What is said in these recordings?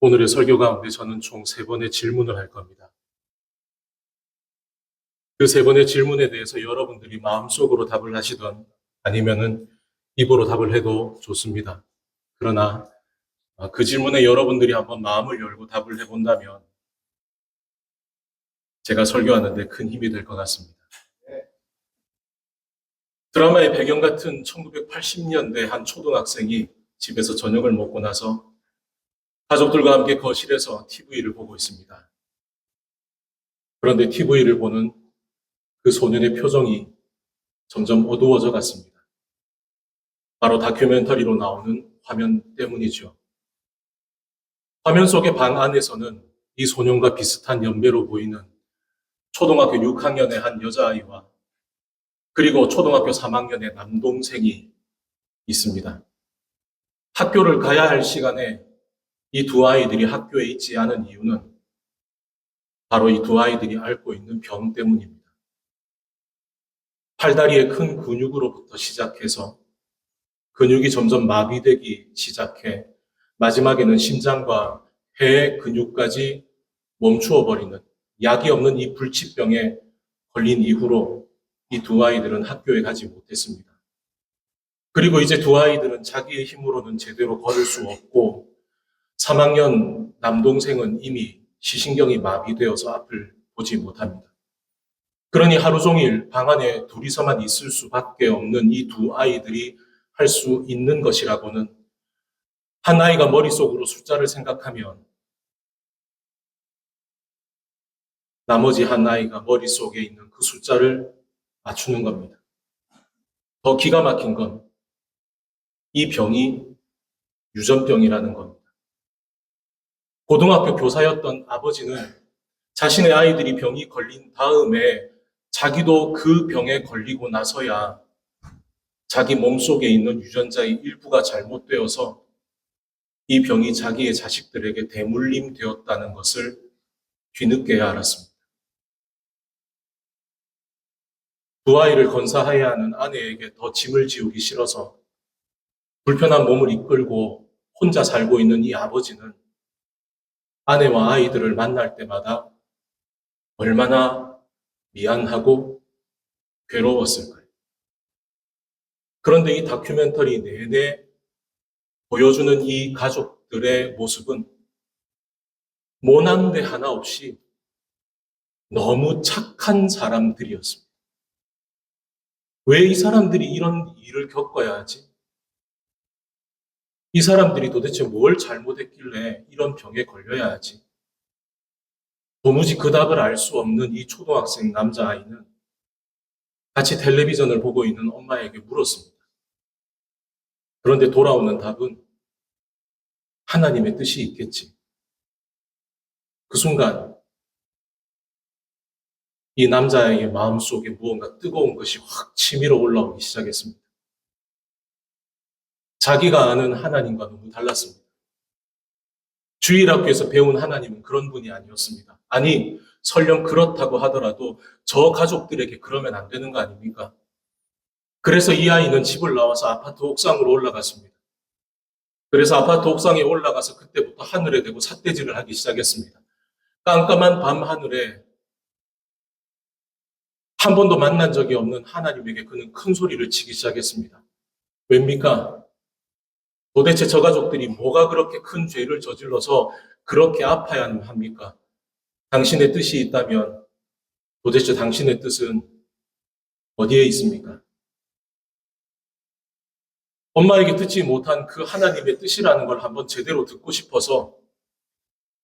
오늘의 설교 가운데 저는 총 3번의 질문을 할 겁니다. 그 3번의 질문에 대해서 여러분들이 마음속으로 답을 하시던 아니면은 입으로 답을 해도 좋습니다. 그러나 그 질문에 여러분들이 한번 마음을 열고 답을 해본다면 제가 설교하는데 큰 힘이 될 것 같습니다. 드라마의 배경 같은 1980년대 한 초등학생이 집에서 저녁을 먹고 나서 가족들과 함께 거실에서 TV를 보고 있습니다. 그런데 TV를 보는 그 소년의 표정이 점점 어두워져 갔습니다. 바로 다큐멘터리로 나오는 화면 때문이죠. 화면 속의 방 안에서는 이 소년과 비슷한 연배로 보이는 초등학교 6학년의 한 여자아이와 그리고 초등학교 3학년의 남동생이 있습니다. 학교를 가야 할 시간에 이 두 아이들이 학교에 있지 않은 이유는 바로 이 두 아이들이 앓고 있는 병 때문입니다. 팔다리의 큰 근육으로부터 시작해서 근육이 점점 마비되기 시작해 마지막에는 심장과 폐의 근육까지 멈추어 버리는 약이 없는 이 불치병에 걸린 이후로 이 두 아이들은 학교에 가지 못했습니다. 그리고 이제 두 아이들은 자기의 힘으로는 제대로 걸을 수 없고 3학년 남동생은 이미 시신경이 마비되어서 앞을 보지 못합니다. 그러니 하루 종일 방 안에 둘이서만 있을 수밖에 없는 이 두 아이들이 할 수 있는 것이라고는 한 아이가 머릿속으로 숫자를 생각하면 나머지 한 아이가 머릿속에 있는 그 숫자를 맞추는 겁니다. 더 기가 막힌 건 이 병이 유전병이라는 겁니다. 고등학교 교사였던 아버지는 자신의 아이들이 병이 걸린 다음에 자기도 그 병에 걸리고 나서야 자기 몸속에 있는 유전자의 일부가 잘못되어서 이 병이 자기의 자식들에게 대물림되었다는 것을 뒤늦게야 알았습니다. 두 아이를 건사해야 하는 아내에게 더 짐을 지우기 싫어서 불편한 몸을 이끌고 혼자 살고 있는 이 아버지는 아내와 아이들을 만날 때마다 얼마나 미안하고 괴로웠을까요? 그런데 이 다큐멘터리 내내 보여주는 이 가족들의 모습은 모난데 하나 없이 너무 착한 사람들이었습니다. 왜 이 사람들이 이런 일을 겪어야 하지? 이 사람들이 도대체 뭘 잘못했길래 이런 병에 걸려야 하지? 도무지 그 답을 알 수 없는 이 초등학생 남자아이는 같이 텔레비전을 보고 있는 엄마에게 물었습니다. 그런데 돌아오는 답은 하나님의 뜻이 있겠지. 그 순간 이 남자아이의 마음속에 무언가 뜨거운 것이 확 치밀어 올라오기 시작했습니다. 자기가 아는 하나님과 너무 달랐습니다. 주일학교에서 배운 하나님은 그런 분이 아니었습니다. 아니, 설령 그렇다고 하더라도 저 가족들에게 그러면 안 되는 거 아닙니까? 그래서 이 아이는 집을 나와서 아파트 옥상으로 올라갔습니다. 그래서 아파트 옥상에 올라가서 그때부터 하늘에 대고 삿대질을 하기 시작했습니다. 깜깜한 밤 하늘에 한 번도 만난 적이 없는 하나님에게 그는 큰 소리를 치기 시작했습니다. 왜입니까? 도대체 저 가족들이 뭐가 그렇게 큰 죄를 저질러서 그렇게 아파야 합니까? 당신의 뜻이 있다면 도대체 당신의 뜻은 어디에 있습니까? 엄마에게 듣지 못한 그 하나님의 뜻이라는 걸 한번 제대로 듣고 싶어서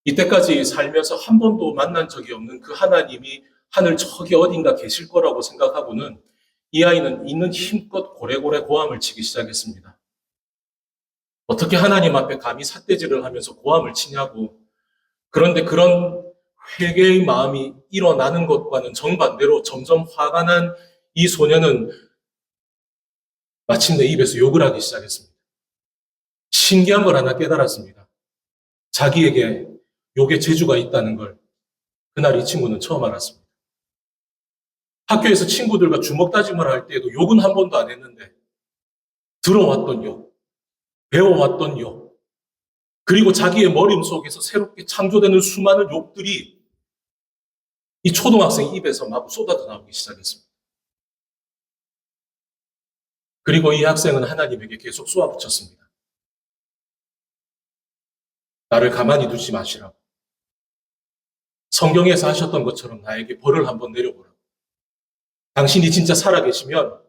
이때까지 살면서 한 번도 만난 적이 없는 그 하나님이 하늘 저기 어딘가 계실 거라고 생각하고는 이 아이는 있는 힘껏 고래고래 고함을 치기 시작했습니다. 어떻게 하나님 앞에 감히 삿대질을 하면서 고함을 치냐고. 그런데 그런 회개의 마음이 일어나는 것과는 정반대로 점점 화가 난 이 소녀는 마침내 입에서 욕을 하기 시작했습니다. 신기한 걸 하나 깨달았습니다. 자기에게 욕의 재주가 있다는 걸 그날 이 친구는 처음 알았습니다. 학교에서 친구들과 주먹 다짐을 할 때에도 욕은 한 번도 안 했는데 들어왔던 욕, 배워왔던 욕, 그리고 자기의 머릿속에서 새롭게 창조되는 수많은 욕들이 이 초등학생 입에서 마구 쏟아져 나오기 시작했습니다. 그리고 이 학생은 하나님에게 계속 쏘아붙였습니다. 나를 가만히 두지 마시라고. 성경에서 하셨던 것처럼 나에게 벌을 한번 내려보라고. 당신이 진짜 살아계시면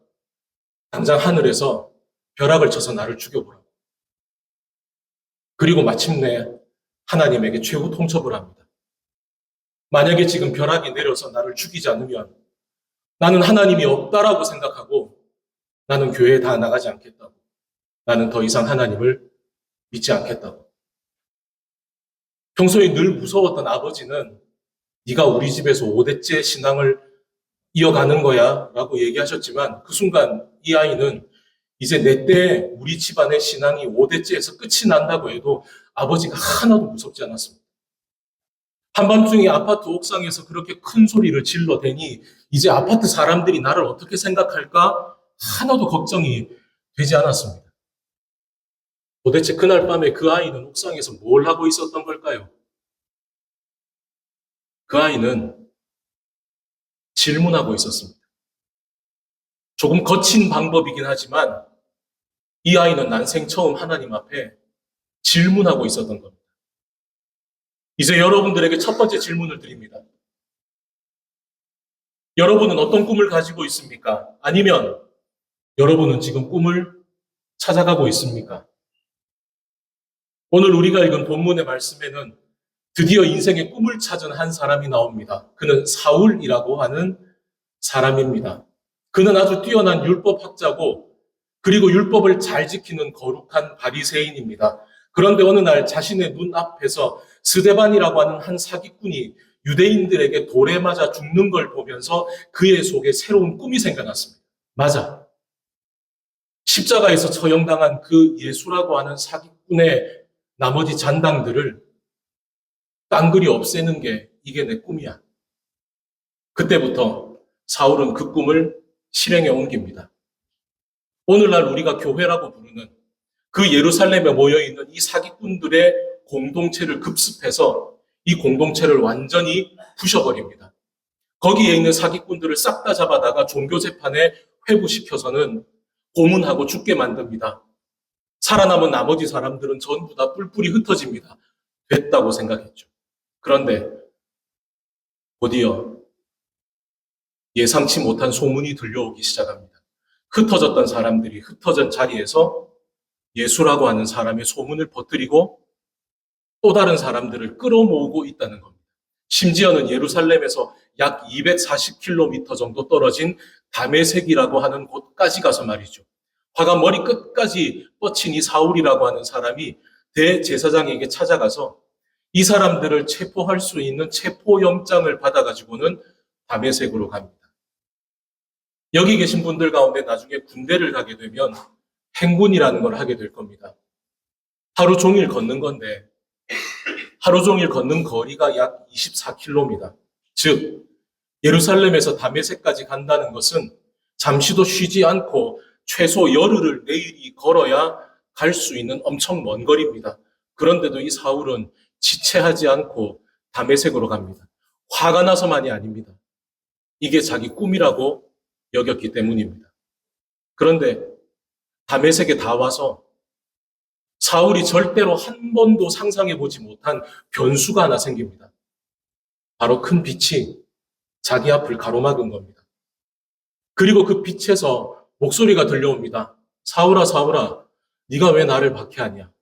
당장 하늘에서 벼락을 쳐서 나를 죽여보라고. 그리고 마침내 하나님에게 최후 통첩을 합니다. 만약에 지금 벼락이 내려서 나를 죽이지 않으면 나는 하나님이 없다라고 생각하고 나는 교회에 다 나가지 않겠다고. 나는 더 이상 하나님을 믿지 않겠다고. 평소에 늘 무서웠던 아버지는 네가 우리 집에서 5대째 신앙을 이어가는 거야 라고 얘기하셨지만 그 순간 이 아이는 이제 내 때 우리 집안의 신앙이 5대째에서 끝이 난다고 해도 아버지가 하나도 무섭지 않았습니다. 한밤중에 아파트 옥상에서 그렇게 큰 소리를 질러대니 이제 아파트 사람들이 나를 어떻게 생각할까 하나도 걱정이 되지 않았습니다. 도대체 그날 밤에 그 아이는 옥상에서 뭘 하고 있었던 걸까요? 그 아이는 질문하고 있었습니다. 조금 거친 방법이긴 하지만 이 아이는 난생 처음 하나님 앞에 질문하고 있었던 겁니다. 이제 여러분들에게 첫 번째 질문을 드립니다. 여러분은 어떤 꿈을 가지고 있습니까? 아니면 여러분은 지금 꿈을 찾아가고 있습니까? 오늘 우리가 읽은 본문의 말씀에는 드디어 인생의 꿈을 찾은 한 사람이 나옵니다. 그는 사울이라고 하는 사람입니다. 그는 아주 뛰어난 율법학자고 그리고 율법을 잘 지키는 거룩한 바리새인입니다. 그런데 어느 날 자신의 눈앞에서 스데반이라고 하는 한 사기꾼이 유대인들에게 돌에 맞아 죽는 걸 보면서 그의 속에 새로운 꿈이 생겨났습니다. 맞아. 십자가에서 처형당한 그 예수라고 하는 사기꾼의 나머지 잔당들을 깡그리 없애는 게 이게 내 꿈이야. 그때부터 사울은 그 꿈을 실행에 옮깁니다. 오늘날 우리가 교회라고 부르는 그 예루살렘에 모여있는 이 사기꾼들의 공동체를 급습해서 이 공동체를 완전히 부셔버립니다. 거기에 있는 사기꾼들을 싹 다 잡아다가 종교재판에 회부시켜서는 고문하고 죽게 만듭니다. 살아남은 나머지 사람들은 전부 다 뿔뿔이 흩어집니다. 됐다고 생각했죠. 그런데 곧이어 예상치 못한 소문이 들려오기 시작합니다. 흩어졌던 사람들이 흩어진 자리에서 예수라고 하는 사람의 소문을 퍼뜨리고 또 다른 사람들을 끌어모으고 있다는 겁니다. 심지어는 예루살렘에서 약 240km 정도 떨어진 다메섹이라고 하는 곳까지 가서 말이죠. 화가 머리 끝까지 뻗친 이 사울이라고 하는 사람이 대제사장에게 찾아가서 이 사람들을 체포할 수 있는 체포영장을 받아가지고는 다메섹으로 갑니다. 여기 계신 분들 가운데 나중에 군대를 가게 되면 행군이라는 걸 하게 될 겁니다. 하루 종일 걷는 건데 하루 종일 걷는 거리가 약 24km입니다. 즉 예루살렘에서 다메섹까지 간다는 것은 잠시도 쉬지 않고 최소 열흘을 내일이 걸어야 갈 수 있는 엄청 먼 거리입니다. 그런데도 이 사울은 지체하지 않고 다메섹으로 갑니다. 화가 나서만이 아닙니다. 이게 자기 꿈이라고 여겼기 때문입니다. 그런데 다메섹에 다 와서 사울이 절대로 한 번도 상상해보지 못한 변수가 하나 생깁니다. 바로 큰 빛이 자기 앞을 가로막은 겁니다. 그리고 그 빛에서 목소리가 들려옵니다. 사울아, 사울아, 네가 왜 나를 박해하냐?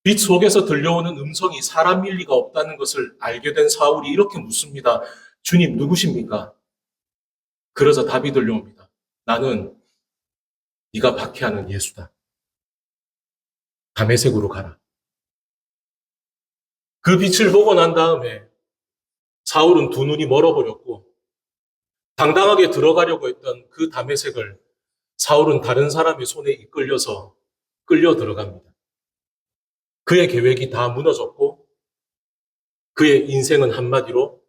빛 속에서 들려오는 음성이 사람일 리가 없다는 것을 알게 된 사울이 이렇게 묻습니다. 주님, 누구십니까? 그래서 답이 들려옵니다. 나는 네가 박해하는 예수다. 다메섹으로 가라. 그 빛을 보고 난 다음에 사울은 두 눈이 멀어버렸고 당당하게 들어가려고 했던 그 다메섹을 사울은 다른 사람의 손에 이끌려서 끌려 들어갑니다. 그의 계획이 다 무너졌고 그의 인생은 한마디로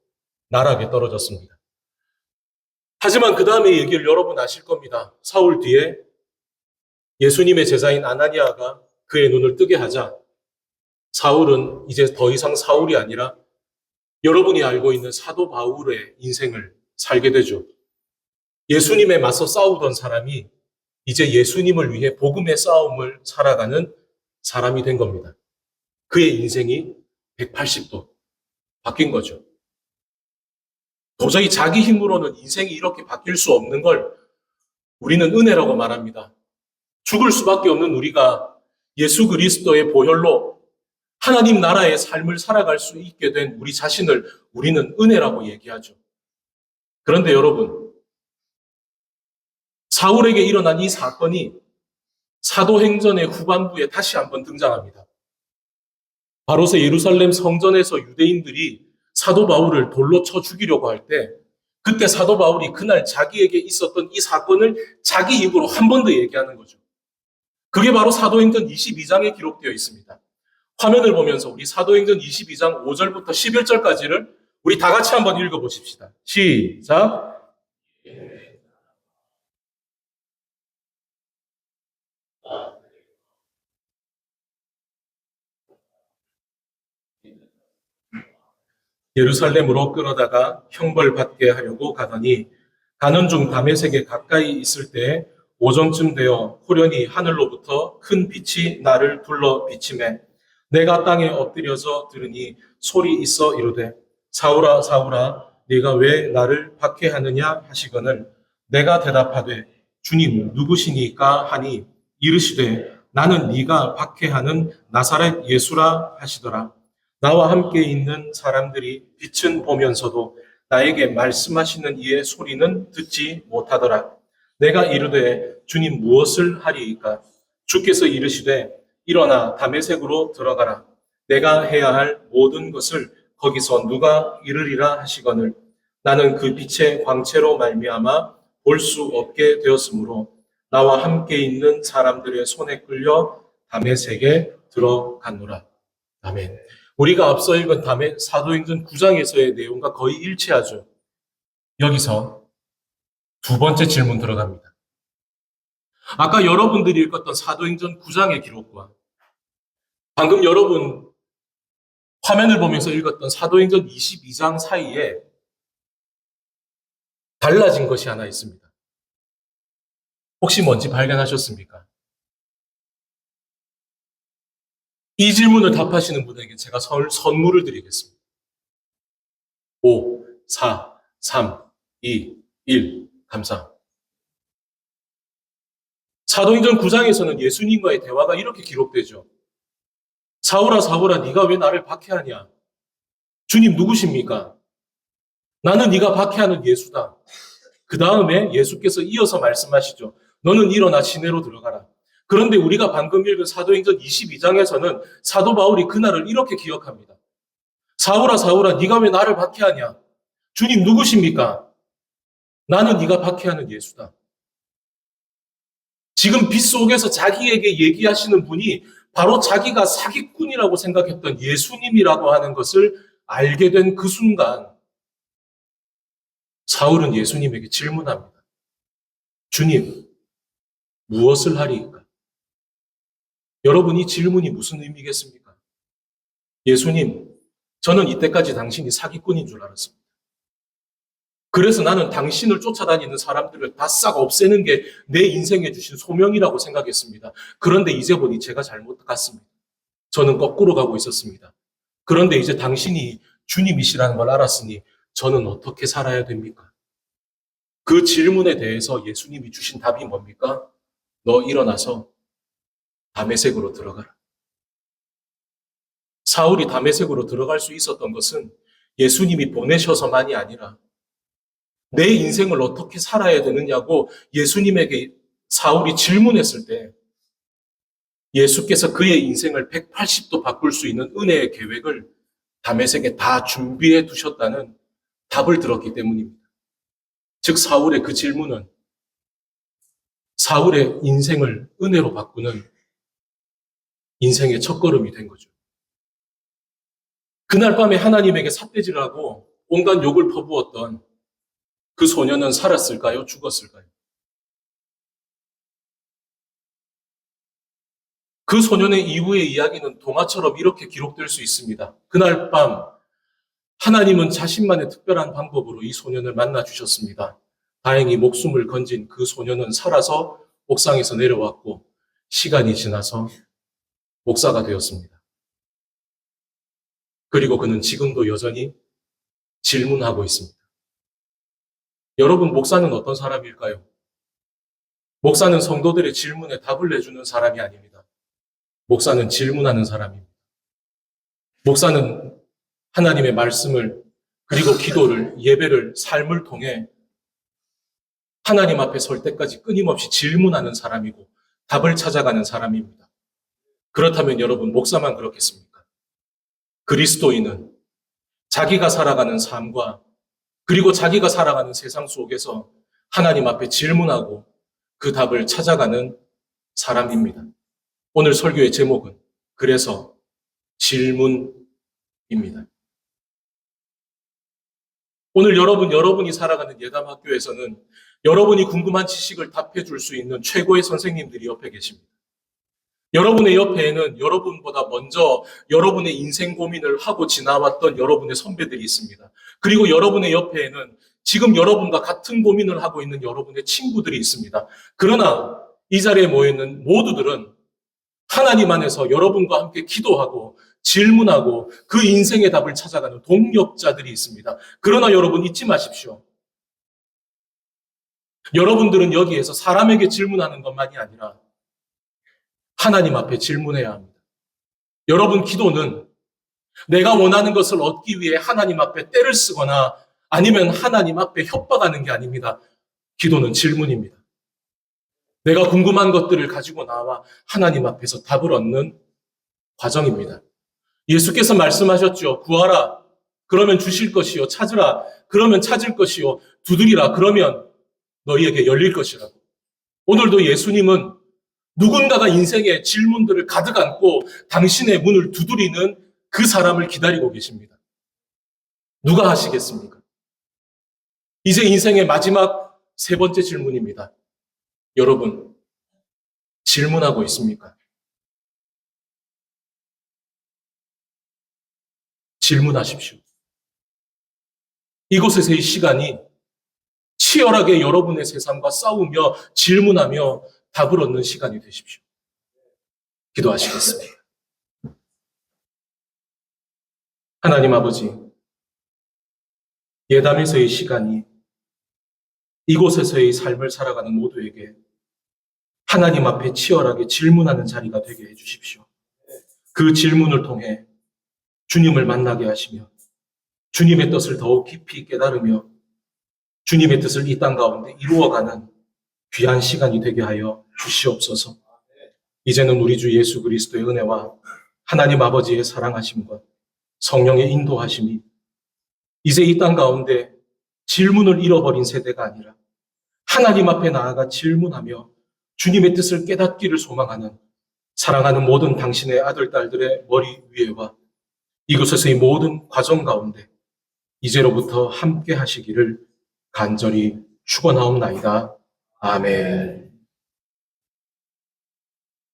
나락에 떨어졌습니다. 하지만 그 다음에 얘기를 여러분 아실 겁니다. 사울 뒤에 예수님의 제자인 아나니아가 그의 눈을 뜨게 하자 사울은 이제 더 이상 사울이 아니라 여러분이 알고 있는 사도 바울의 인생을 살게 되죠. 예수님에 맞서 싸우던 사람이 이제 예수님을 위해 복음의 싸움을 살아가는 사람이 된 겁니다. 그의 인생이 180도 바뀐 거죠. 도저히 자기 힘으로는 인생이 이렇게 바뀔 수 없는 걸 우리는 은혜라고 말합니다. 죽을 수밖에 없는 우리가 예수 그리스도의 보혈로 하나님 나라의 삶을 살아갈 수 있게 된 우리 자신을 우리는 은혜라고 얘기하죠. 그런데 여러분, 사울에게 일어난 이 사건이 사도행전의 후반부에 다시 한번 등장합니다. 바로서 예루살렘 성전에서 유대인들이 사도 바울을 돌로 쳐 죽이려고 할 때 그때 사도 바울이 그날 자기에게 있었던 이 사건을 자기 입으로 한 번 더 얘기하는 거죠. 그게 바로 사도행전 22장에 기록되어 있습니다. 화면을 보면서 우리 사도행전 22장 5절부터 11절까지를 우리 다 같이 한번 읽어보십시다. 시작. 예루살렘으로 끌어다가 형벌받게 하려고 가더니 가는 중 다메섹에 가까이 있을 때 오전쯤 되어 호련히 하늘로부터 큰 빛이 나를 둘러 비치매 내가 땅에 엎드려서 들으니 소리 있어 이르되 사울아 사울아 네가 왜 나를 박해하느냐 하시거늘 내가 대답하되 주님 누구시니까 하니 이르시되 나는 네가 박해하는 나사렛 예수라 하시더라. 나와 함께 있는 사람들이 빛은 보면서도 나에게 말씀하시는 이의 소리는 듣지 못하더라. 내가 이르되 주님 무엇을 하리이까? 주께서 이르시되 일어나 다메섹으로 들어가라. 내가 해야 할 모든 것을 거기서 누가 이르리라 하시거늘 나는 그 빛의 광채로 말미암아 볼 수 없게 되었으므로 나와 함께 있는 사람들의 손에 끌려 다메섹에 들어갔노라. 아멘. 우리가 앞서 읽은 다음에 사도행전 9장에서의 내용과 거의 일치하죠. 여기서 두 번째 질문 들어갑니다. 아까 여러분들이 읽었던 사도행전 9장의 기록과 방금 여러분 화면을 보면서 읽었던 사도행전 22장 사이에 달라진 것이 하나 있습니다. 혹시 뭔지 발견하셨습니까? 이 질문을 답하시는 분에게 제가 선물을 드리겠습니다. 5, 4, 3, 2, 1. 감사. 사도행전 9장에서는 예수님과의 대화가 이렇게 기록되죠. 사울아 사울아 네가 왜 나를 박해하냐? 주님 누구십니까? 나는 네가 박해하는 예수다. 그 다음에 예수께서 이어서 말씀하시죠. 너는 일어나 시내로 들어가라. 그런데 우리가 방금 읽은 사도행전 22장에서는 사도 바울이 그날을 이렇게 기억합니다. 사울아 사울아 네가 왜 나를 박해하냐? 주님 누구십니까? 나는 네가 박해하는 예수다. 지금 빛 속에서 자기에게 얘기하시는 분이 바로 자기가 사기꾼이라고 생각했던 예수님이라고 하는 것을 알게 된 그 순간 사울은 예수님에게 질문합니다. 주님, 무엇을 하리이까? 여러분, 이 질문이 무슨 의미겠습니까? 예수님, 저는 이때까지 당신이 사기꾼인 줄 알았습니다. 그래서 나는 당신을 쫓아다니는 사람들을 다 싹 없애는 게 내 인생에 주신 소명이라고 생각했습니다. 그런데 이제 보니 제가 잘못 갔습니다. 저는 거꾸로 가고 있었습니다. 그런데 이제 당신이 주님이시라는 걸 알았으니 저는 어떻게 살아야 됩니까? 그 질문에 대해서 예수님이 주신 답이 뭡니까? 너 일어나서 다메섹으로 들어가라. 사울이 다메섹으로 들어갈 수 있었던 것은 예수님이 보내셔서만이 아니라 내 인생을 어떻게 살아야 되느냐고 예수님에게 사울이 질문했을 때 예수께서 그의 인생을 180도 바꿀 수 있는 은혜의 계획을 다메섹에 다 준비해 두셨다는 답을 들었기 때문입니다. 즉 사울의 그 질문은 사울의 인생을 은혜로 바꾸는 인생의 첫걸음이 된 거죠. 그날 밤에 하나님에게 삿대질하고 온갖 욕을 퍼부었던 그 소년은 살았을까요? 죽었을까요? 그 소년의 이후의 이야기는 동화처럼 이렇게 기록될 수 있습니다. 그날 밤 하나님은 자신만의 특별한 방법으로 이 소년을 만나 주셨습니다. 다행히 목숨을 건진 그 소년은 살아서 옥상에서 내려왔고 시간이 지나서 목사가 되었습니다. 그리고 그는 지금도 여전히 질문하고 있습니다. 여러분, 목사는 어떤 사람일까요? 목사는 성도들의 질문에 답을 내주는 사람이 아닙니다. 목사는 질문하는 사람입니다. 목사는 하나님의 말씀을 그리고 기도를, 예배를, 삶을 통해 하나님 앞에 설 때까지 끊임없이 질문하는 사람이고 답을 찾아가는 사람입니다. 그렇다면 여러분, 목사만 그렇겠습니까? 그리스도인은 자기가 살아가는 삶과 그리고 자기가 살아가는 세상 속에서 하나님 앞에 질문하고 그 답을 찾아가는 사람입니다. 오늘 설교의 제목은 그래서 질문입니다. 오늘 여러분이 살아가는 예담학교에서는 여러분이 궁금한 지식을 답해 줄 수 있는 최고의 선생님들이 옆에 계십니다. 여러분의 옆에는 여러분보다 먼저 여러분의 인생 고민을 하고 지나왔던 여러분의 선배들이 있습니다. 그리고 여러분의 옆에는 지금 여러분과 같은 고민을 하고 있는 여러분의 친구들이 있습니다. 그러나 이 자리에 모여있는 모두들은 하나님 안에서 여러분과 함께 기도하고 질문하고 그 인생의 답을 찾아가는 동력자들이 있습니다. 그러나 여러분 잊지 마십시오. 여러분들은 여기에서 사람에게 질문하는 것만이 아니라 하나님 앞에 질문해야 합니다. 여러분 기도는 내가 원하는 것을 얻기 위해 하나님 앞에 떼를 쓰거나 아니면 하나님 앞에 협박하는 게 아닙니다. 기도는 질문입니다. 내가 궁금한 것들을 가지고 나와 하나님 앞에서 답을 얻는 과정입니다. 예수께서 말씀하셨죠. 구하라. 그러면 주실 것이요. 찾으라. 그러면 찾을 것이요. 두드리라. 그러면 너희에게 열릴 것이라고. 오늘도 예수님은 누군가가 인생의 질문들을 가득 안고 당신의 문을 두드리는 그 사람을 기다리고 계십니다. 누가 하시겠습니까? 이제 인생의 마지막 세 번째 질문입니다. 여러분, 질문하고 있습니까? 질문하십시오. 이곳에서의 시간이 치열하게 여러분의 세상과 싸우며 질문하며 답을 얻는 시간이 되십시오. 기도하시겠습니다. 하나님 아버지, 예담에서의 시간이 이곳에서의 삶을 살아가는 모두에게 하나님 앞에 치열하게 질문하는 자리가 되게 해주십시오. 그 질문을 통해 주님을 만나게 하시며 주님의 뜻을 더욱 깊이 깨달으며 주님의 뜻을 이 땅 가운데 이루어가는 귀한 시간이 되게 하여 주시옵소서. 이제는 우리 주 예수 그리스도의 은혜와 하나님 아버지의 사랑하심과 성령의 인도하심이 이제 이 땅 가운데 질문을 잃어버린 세대가 아니라 하나님 앞에 나아가 질문하며 주님의 뜻을 깨닫기를 소망하는 사랑하는 모든 당신의 아들, 딸들의 머리 위에와 이곳에서의 모든 과정 가운데 이제로부터 함께 하시기를 간절히 축원하옵나이다. 아멘.